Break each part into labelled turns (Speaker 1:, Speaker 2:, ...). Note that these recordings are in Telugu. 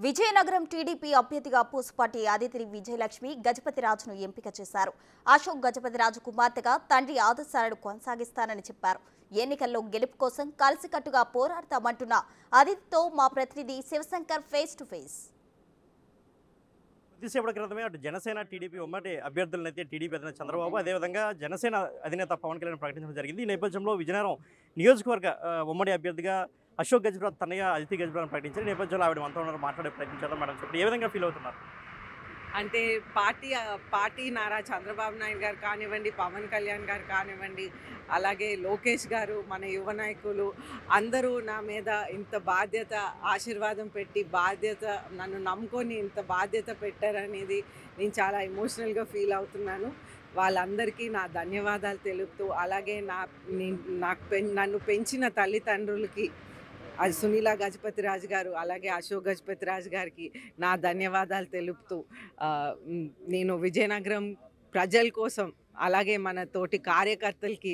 Speaker 1: విజయనగరం టీడీపీ అభ్యర్థిగా పూసపాటి ఆదిత్య విజయలక్ష్మి గజపతిరాజును ఎంపిక చేశారు. అశోక్ గజపతిరాజు కుమార్తెగా తండ్రి ఆదర్శాలను కొనసాగిస్తానని చెప్పారు. ఎన్నికల్లో గెలుపు కోసం కలిసికట్టుగా పోరాడతామంటున్న ఆదిత్యతో మా ప్రతినిధి శివశంకర్ ఫేస్ టు ఫేస్.
Speaker 2: కొద్దిసేపటి క్రితమే అటు జనసేన టీడీపీ ఉమ్మడి అభ్యర్థులను అయితే టీడీపీ అధినేత చంద్రబాబు అదేవిధంగా జనసేన అధినేత పవన్ కళ్యాణ్ ప్రకటించడం జరిగింది. ఈ నేపథ్యంలో విజయనగరం నియోజకవర్గ ఉమ్మడి అభ్యర్థిగా అశోక్ గజపతిరాజు తనయ్య ఆదిత్య గజపతిరాజు ప్రకటించారు. ఈ నేపథ్యంలో ఆవిడ మనతో ఉన్నారు, మాట్లాడే ప్రయత్నించారు. మేడం చెప్పండి, ఏ విధంగా ఫీల్ అవుతున్నారు?
Speaker 3: అంటే పార్టీ నారా చంద్రబాబు నాయుడు గారు కానివ్వండి, పవన్ కళ్యాణ్ గారు కానివ్వండి, అలాగే లోకేష్ గారు, మన యువ నాయకులు అందరూ నా మీద ఇంత బాధ్యత ఆశీర్వాదం పెట్టి నన్ను నమ్ముకొని ఇంత బాధ్యత పెట్టారనేది నేను చాలా ఎమోషనల్గా ఫీల్ అవుతున్నాను. వాళ్ళందరికీ నా ధన్యవాదాలు తెలుపుతూ, అలాగే నన్ను పెంచిన తల్లిదండ్రులకి అది సునీల గజపతిరాజు గారు అలాగే అశోక్ గజపతిరాజు గారికి నా ధన్యవాదాలు తెలుపుతూ నేను విజయనగరం ప్రజల కోసం అలాగే మన తోటి కార్యకర్తలకి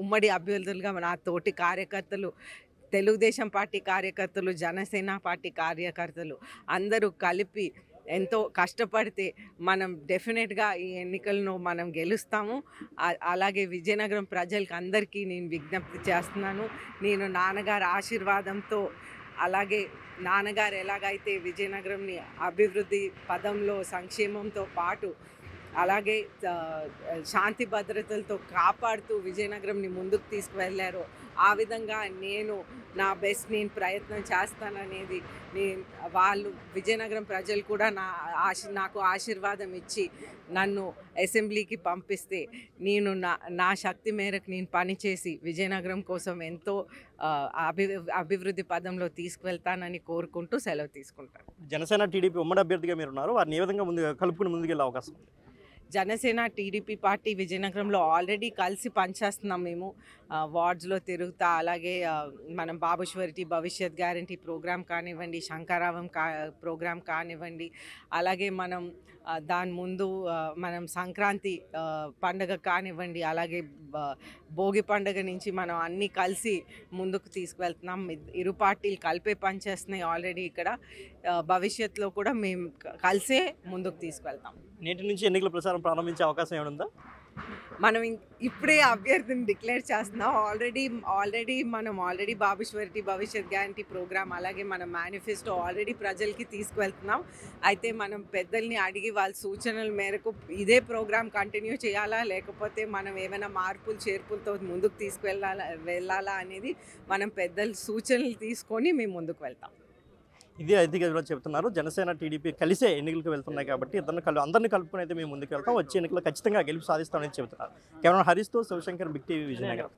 Speaker 3: ఉమ్మడి అభ్యర్థులుగా నా తోటి కార్యకర్తలు, తెలుగుదేశం పార్టీ కార్యకర్తలు, జనసేన పార్టీ కార్యకర్తలు అందరూ కలిపి ఎంతో కష్టపడితే మనం డెఫినెట్గా ఈ ఎన్నికలను మనం గెలుస్తాము. అలాగే విజయనగరం ప్రజలకు అందరికీ నేను విజ్ఞప్తి చేస్తున్నాను. నేను నాన్నగారి ఆశీర్వాదంతో, అలాగే నాన్నగారు ఎలాగైతే విజయనగరంని అభివృద్ధి పదంలో సంక్షేమంతో పాటు అలాగే శాంతి భద్రతలతో కాపాడుతూ విజయనగరంని ముందుకు తీసుకువెళ్ళారో ఆ విధంగా నేను నేను ప్రయత్నం చేస్తాననేది వాళ్ళు విజయనగరం ప్రజలు కూడా నాకు ఆశీర్వాదం ఇచ్చి నన్ను అసెంబ్లీకి పంపిస్తే నేను నా శక్తి మేరకు నేను పనిచేసి విజయనగరం కోసం ఎంతో అభివృద్ధి పదంలో తీసుకువెళ్తానని కోరుకుంటూ సెలవు తీసుకుంటాను.
Speaker 2: జనసేన టీడీపీ ఉమ్మడి అభ్యర్థిగా మీరు ఉన్నారు, వారిని ఏ విధంగా కలుపుకుని ముందుకెళ్ళే అవకాశం ఉంది?
Speaker 3: జనసేన టీడీపీ పార్టీ విజయనగరంలో ఆల్రెడీ కలిసి పనిచేస్తున్నాం. మేము వార్డ్స్లో తిరుగుతా, అలాగే మనం బాబుశ్వరిటీ భవిష్యత్ గ్యారంటీ ప్రోగ్రాం కానివ్వండి, శంకరావం ప్రోగ్రాం కానివ్వండి, అలాగే మనం దాని ముందు మనం సంక్రాంతి పండుగ కానివ్వండి, అలాగే భోగి పండుగ నుంచి మనం అన్నీ కలిసి ముందుకు తీసుకువెళ్తున్నాం. ఇరు పార్టీలు కలిపే పనిచేస్తున్నాయి ఆల్రెడీ ఇక్కడ. భవిష్యత్తులో కూడా మేము కలిసే ముందుకు తీసుకువెళ్తాం.
Speaker 2: నేటి నుంచి ఎన్నికల ప్రచారం ప్రారంభించే అవకాశం ఏమైనా ఉందా?
Speaker 3: మనం ఇప్పుడే అభ్యర్థిని డిక్లేర్ చేస్తున్నాం. ఆల్రెడీ బాబుశ్వరిటీ భవిష్యత్ గ్యారంటీ ప్రోగ్రామ్ అలాగే మన మేనిఫెస్టో ఆల్రెడీ ప్రజలకి తీసుకువెళ్తున్నాం. అయితే మనం పెద్దల్ని అడిగి వాళ్ళ సూచనల మేరకు ఇదే ప్రోగ్రామ్ కంటిన్యూ చేయాలా, లేకపోతే మనం ఏమైనా మార్పులు చేర్పులతో ముందుకు వెళ్ళాలా అనేది మనం పెద్దల సూచనలు తీసుకొని మేము ముందుకు వెళ్తాం.
Speaker 2: ఇది ఆదిత్య గజపతిరాజు చెప్తున్నారు. జనసేన టీడీపీ కలిసే ఎన్నికలకు వెళ్తున్నాయి కాబట్టి అందరినీ కలుపుకొని అయితే మేము ముందుకు వెళ్తాం. వచ్చే ఎన్నికల్లో ఖచ్చితంగా గెలుపు సాధిస్తామని చెబుతున్నారు. కేవలం హరీష్తో శివశంకర్, బిగ్ టీవీ, విజయనగరం.